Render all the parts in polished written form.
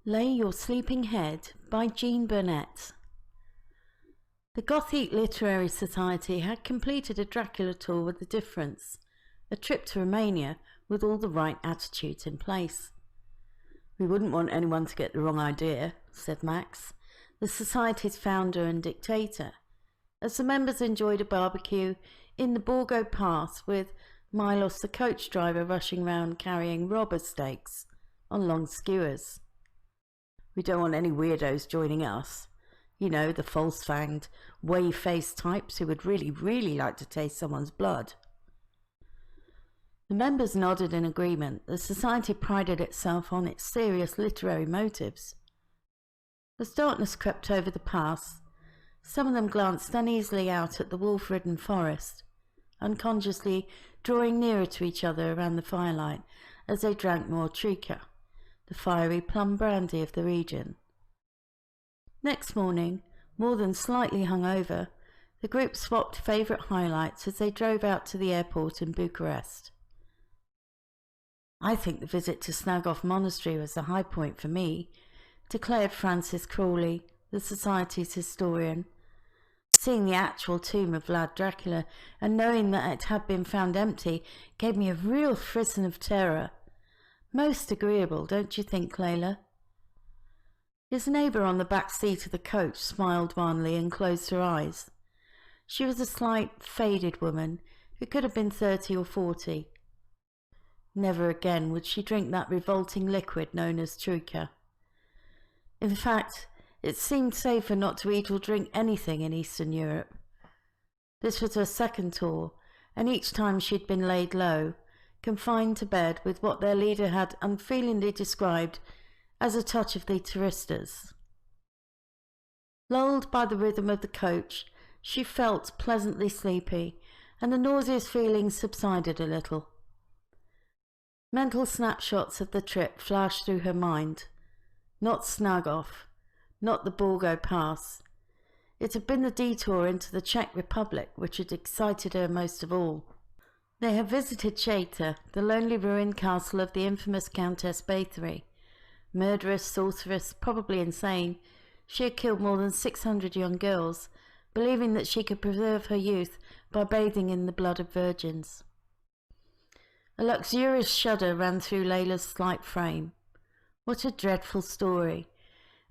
Lay Your Sleeping Head by Burnett. The Gothic Literary Society had completed a Dracula tour with a difference, a trip to Romania with all the right attitudes in place. "We wouldn't want anyone to get the wrong idea," said Max, the Society's founder and dictator, as the members enjoyed a barbecue in the Borgo Pass with Milos the coach driver rushing round carrying robber steaks on long skewers. "We don't want any weirdos joining us. You know, the false-fanged, whey-faced types who would really like to taste someone's blood." The members nodded in agreement. The society prided itself on its serious literary motives. As darkness crept over the pass, some of them glanced uneasily out at the wolf-ridden forest, unconsciously drawing nearer to each other around the firelight as they drank more Trika, the fiery plum brandy of the region. Next morning, more than slightly hungover, the group swapped favourite highlights as they drove out to the airport in Bucharest. "I think the visit to Snagoff Monastery was the high point for me," declared Francis Crawley, the Society's historian. "Seeing the actual tomb of Vlad Dracula and knowing that it had been found empty gave me a real frisson of terror. Most agreeable, don't you think, Layla?" His neighbour on the back seat of the coach smiled wanly and closed her eyes. She was a slight, faded woman who could have been 30 or 40. Never again would she drink that revolting liquid known as Trika. In fact, it seemed safer not to eat or drink anything in Eastern Europe. This was her second tour, and each time she'd been laid low, confined to bed with what their leader had unfeelingly described as a touch of the touristas. Lulled by the rhythm of the coach, she felt pleasantly sleepy, and the nauseous feelings subsided a little. Mental snapshots of the trip flashed through her mind. Not Snagoff, not the Borgo Pass. It had been the detour into the Czech Republic which had excited her most of all. They had visited Cheta, the lonely ruined castle of the infamous Countess Bathory. Murderous, sorceress, probably insane, she had killed more than 600 young girls, believing that she could preserve her youth by bathing in the blood of virgins. A luxurious shudder ran through Layla's slight frame. What a dreadful story,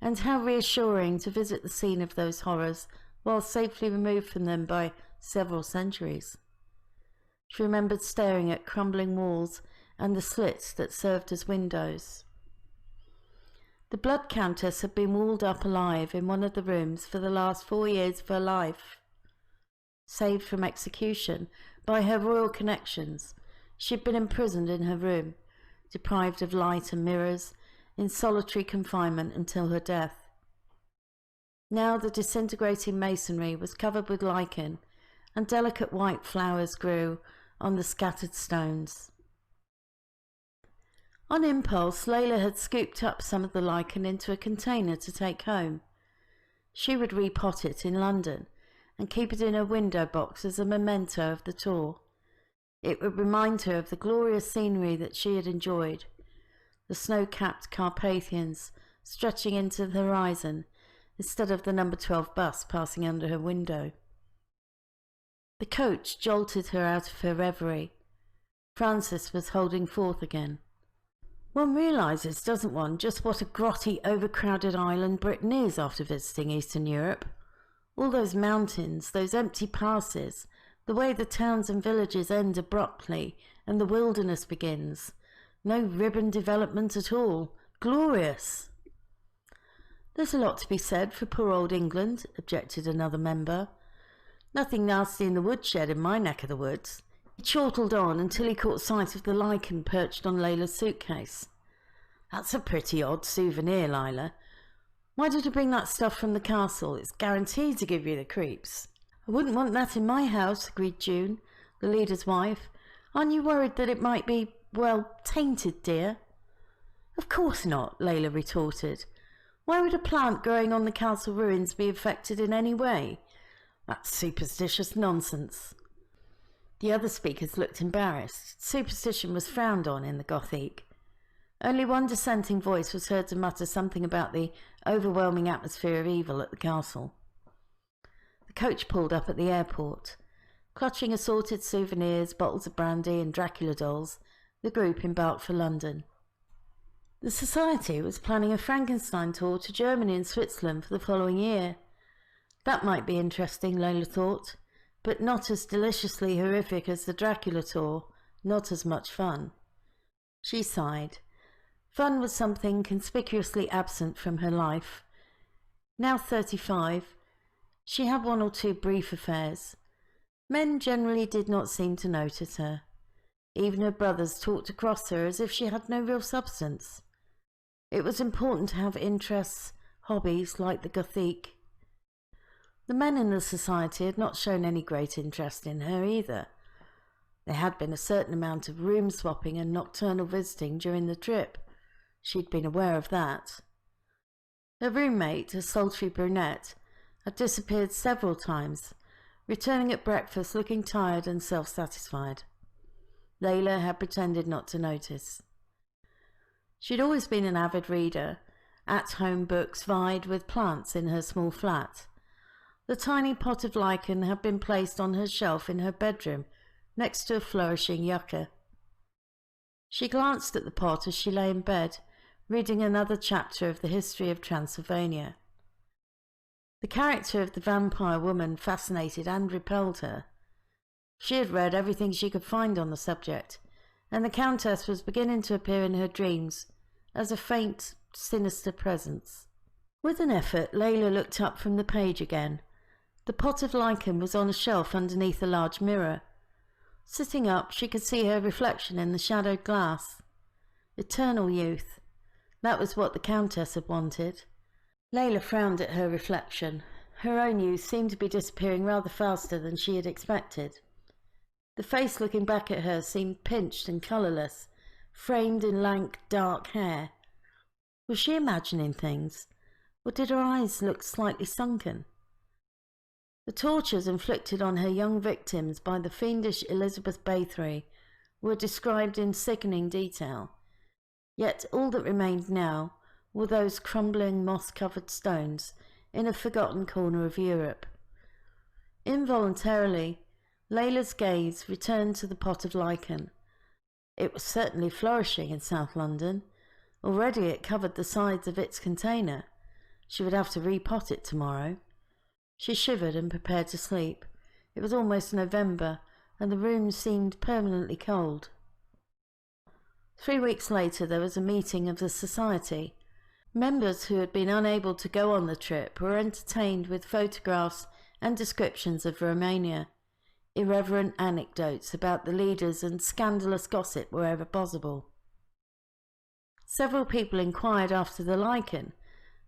and how reassuring to visit the scene of those horrors while safely removed from them by several centuries. She remembered staring at crumbling walls and the slits that served as windows. The Blood Countess had been walled up alive in one of the rooms for the last 4 years of her life. Saved from execution by her royal connections, she had been imprisoned in her room, deprived of light and mirrors, in solitary confinement until her death. Now the disintegrating masonry was covered with lichen, and delicate white flowers grew on the scattered stones. On impulse, Layla had scooped up some of the lichen into a container to take home. She would repot it in London and keep it in her window box as a memento of the tour. It would remind her of the glorious scenery that she had enjoyed, the snow-capped Carpathians stretching into the horizon instead of the number 12 bus passing under her window. The coach jolted her out of her reverie. Francis was holding forth again. "One realises, doesn't one, just what a grotty, overcrowded island Britain is after visiting Eastern Europe? All those mountains, those empty passes, the way the towns and villages end abruptly and the wilderness begins. No ribbon development at all. Glorious!" "There's a lot to be said for poor old England," objected another member. "Nothing nasty in the woodshed in my neck of the woods." He chortled on until he caught sight of the lichen perched on Layla's suitcase. "That's a pretty odd souvenir, Layla. Why did you bring that stuff from the castle? It's guaranteed to give you the creeps." "I wouldn't want that in my house," agreed June, the leader's wife. "Aren't you worried that it might be, well, tainted, dear?" "Of course not," Layla retorted. "Why would a plant growing on the castle ruins be affected in any way? That's superstitious nonsense." The other speakers looked embarrassed. Superstition was frowned on in the Gothic. Only one dissenting voice was heard to mutter something about the overwhelming atmosphere of evil at the castle. The coach pulled up at the airport. Clutching assorted souvenirs, bottles of brandy and Dracula dolls, the group embarked for London. The society was planning a Frankenstein tour to Germany and Switzerland for the following year. That might be interesting, Layla thought, but not as deliciously horrific as the Dracula tour, not as much fun. She sighed. Fun was something conspicuously absent from her life. Now 35, she had one or two brief affairs. Men generally did not seem to notice her. Even her brothers talked across her as if she had no real substance. It was important to have interests, hobbies like the Gothique. The men in the society had not shown any great interest in her either. There had been a certain amount of room swapping and nocturnal visiting during the trip. She'd been aware of that. Her roommate, a sultry brunette, had disappeared several times, returning at breakfast looking tired and self-satisfied. Layla had pretended not to notice. She'd always been an avid reader. At-home books vied with plants in her small flat. The tiny pot of lichen had been placed on her shelf in her bedroom, next to a flourishing yucca. She glanced at the pot as she lay in bed, reading another chapter of the history of Transylvania. The character of the vampire woman fascinated and repelled her. She had read everything she could find on the subject, and the Countess was beginning to appear in her dreams as a faint, sinister presence. With an effort, Layla looked up from the page again. The pot of lichen was on a shelf underneath a large mirror. Sitting up, she could see her reflection in the shadowed glass. Eternal youth. That was what the Countess had wanted. Layla frowned at her reflection. Her own youth seemed to be disappearing rather faster than she had expected. The face looking back at her seemed pinched and colourless, framed in lank, dark hair. Was she imagining things, or did her eyes look slightly sunken? The tortures inflicted on her young victims by the fiendish Elizabeth Bathory were described in sickening detail, yet all that remained now were those crumbling moss-covered stones in a forgotten corner of Europe. Involuntarily, Layla's gaze returned to the pot of lichen. It was certainly flourishing in South London. Already it covered the sides of its container. She would have to repot it tomorrow. She shivered and prepared to sleep. It was almost November, and the room seemed permanently cold. 3 weeks later there was a meeting of the society. Members who had been unable to go on the trip were entertained with photographs and descriptions of Romania. Irreverent anecdotes about the leaders and scandalous gossip wherever possible. Several people inquired after the lichen,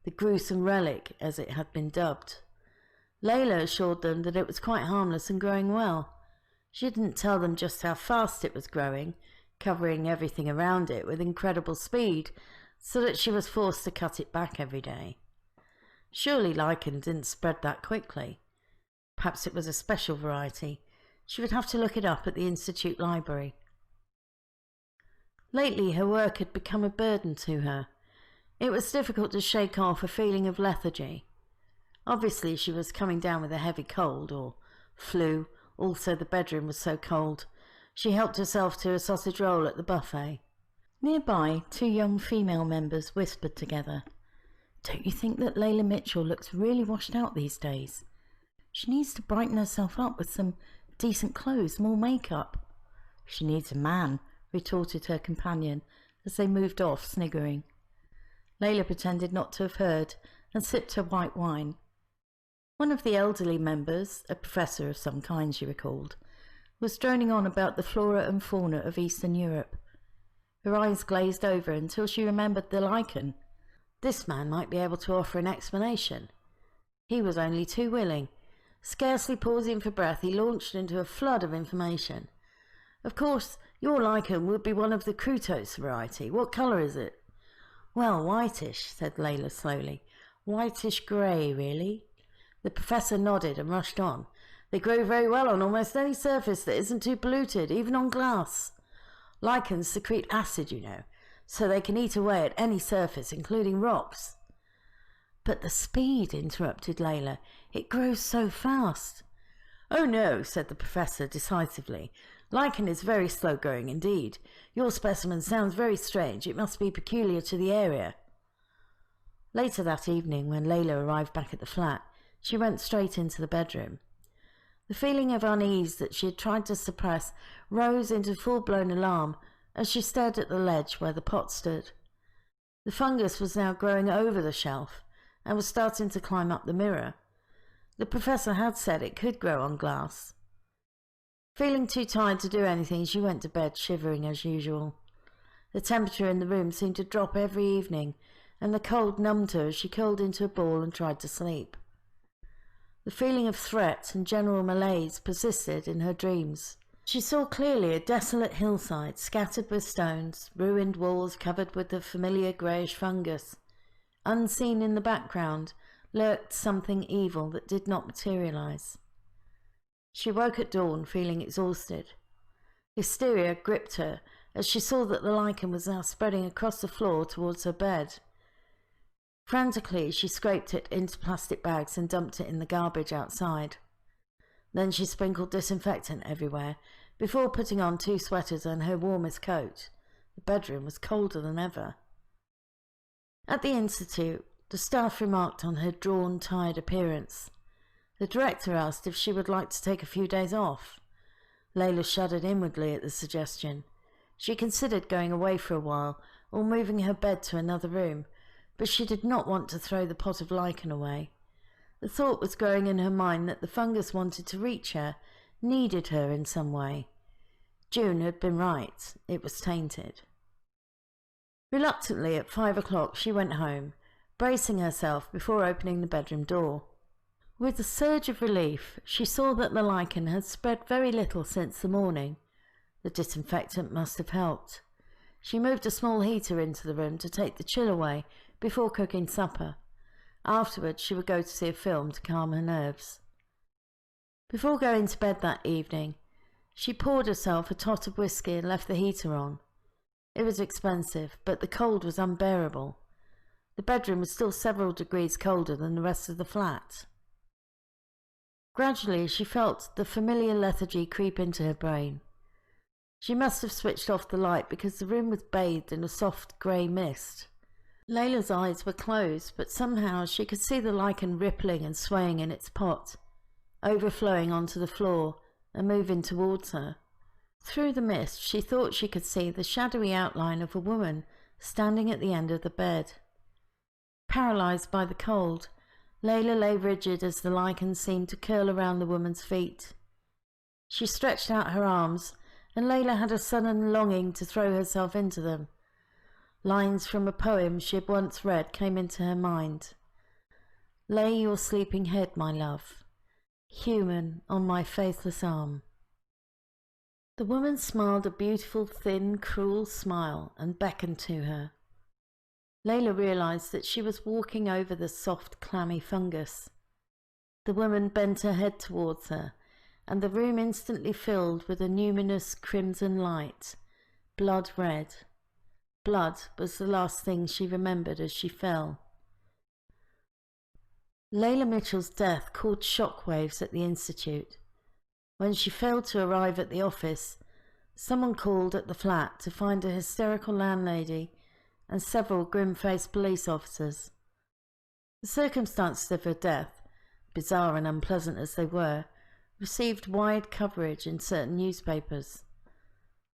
the gruesome relic as it had been dubbed. Layla assured them that it was quite harmless and growing well. She didn't tell them just how fast it was growing, covering everything around it with incredible speed, so that she was forced to cut it back every day. Surely lichen didn't spread that quickly. Perhaps it was a special variety. She would have to look it up at the Institute Library. Lately her work had become a burden to her. It was difficult to shake off a feeling of lethargy. Obviously she was coming down with a heavy cold, or flu. Also the bedroom was so cold. She helped herself to a sausage roll at the buffet. Nearby, 2 young female members whispered together. "Don't you think that Layla Mitchell looks really washed out these days? She needs to brighten herself up with some decent clothes, more makeup." "She needs a man," retorted her companion as they moved off, sniggering. Layla pretended not to have heard and sipped her white wine. One of the elderly members, a professor of some kind she recalled, was droning on about the flora and fauna of Eastern Europe. Her eyes glazed over until she remembered the lichen. This man might be able to offer an explanation. He was only too willing. Scarcely pausing for breath, he launched into a flood of information. "Of course, your lichen would be one of the Croutose variety. What colour is it?" "Well, whitish," said Layla slowly. "Whitish-grey, really." The professor nodded and rushed on. "They grow very well on almost any surface that isn't too polluted, even on glass. Lichens secrete acid, you know, so they can eat away at any surface, including rocks. But the speed, interrupted Layla. It grows so fast. Oh no, said the professor decisively. Lichen is very slow growing indeed. Your specimen sounds very strange. It must be peculiar to the area. Later that evening, when Layla arrived back at the flat, she went straight into the bedroom. The feeling of unease that she had tried to suppress rose into full-blown alarm as she stared at the ledge where the pot stood. The fungus was now growing over the shelf and was starting to climb up the mirror. The professor had said it could grow on glass. Feeling too tired to do anything, she went to bed shivering as usual. The temperature in the room seemed to drop every evening, and the cold numbed her as she curled into a ball and tried to sleep. The feeling of threat and general malaise persisted in her dreams. She saw clearly a desolate hillside scattered with stones, ruined walls covered with the familiar greyish fungus. Unseen in the background lurked something evil that did not materialize. She woke at dawn feeling exhausted. Hysteria gripped her as she saw that the lichen was now spreading across the floor towards her bed. Frantically, she scraped it into plastic bags and dumped it in the garbage outside. Then she sprinkled disinfectant everywhere before putting on 2 sweaters and her warmest coat. The bedroom was colder than ever. At the institute, the staff remarked on her drawn, tired appearance. The director asked if she would like to take a few days off. Layla shuddered inwardly at the suggestion. She considered going away for a while or moving her bed to another room, but she did not want to throw the pot of lichen away. The thought was growing in her mind that the fungus wanted to reach her, needed her in some way. June had been right. It was tainted. Reluctantly, at 5 o'clock, she went home, bracing herself before opening the bedroom door. With a surge of relief, she saw that the lichen had spread very little since the morning. The disinfectant must have helped. She moved a small heater into the room to take the chill away before cooking supper. Afterwards, she would go to see a film to calm her nerves. Before going to bed that evening, she poured herself a tot of whiskey and left the heater on. It was expensive, but the cold was unbearable. The bedroom was still several degrees colder than the rest of the flat. Gradually, she felt the familiar lethargy creep into her brain. She must have switched off the light because the room was bathed in a soft grey mist. Layla's eyes were closed, but somehow she could see the lichen rippling and swaying in its pot, overflowing onto the floor and moving towards her. Through the mist, she thought she could see the shadowy outline of a woman standing at the end of the bed. Paralysed by the cold, Layla lay rigid as the lichen seemed to curl around the woman's feet. She stretched out her arms, and Layla had a sudden longing to throw herself into them. Lines from a poem she had once read came into her mind. Lay your sleeping head, my love, human on my faithless arm. The woman smiled a beautiful, thin, cruel smile and beckoned to her. Layla realized that she was walking over the soft, clammy fungus. The woman bent her head towards her, and the room instantly filled with a numinous crimson light, blood red. Blood was the last thing she remembered as she fell. Layla Mitchell's death caused shockwaves at the institute. When she failed to arrive at the office, someone called at the flat to find a hysterical landlady and several grim-faced police officers. The circumstances of her death, bizarre and unpleasant as they were, received wide coverage in certain newspapers.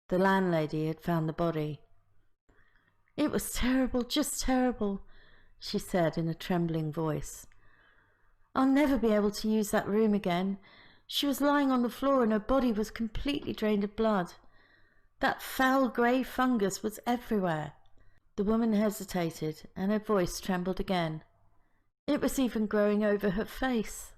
The landlady had found the body. "It was terrible, just terrible," she said in a trembling voice. "I'll never be able to use that room again. She was lying on the floor and her body was completely drained of blood. That foul grey fungus was everywhere." The woman hesitated and her voice trembled again. "It was even growing over her face."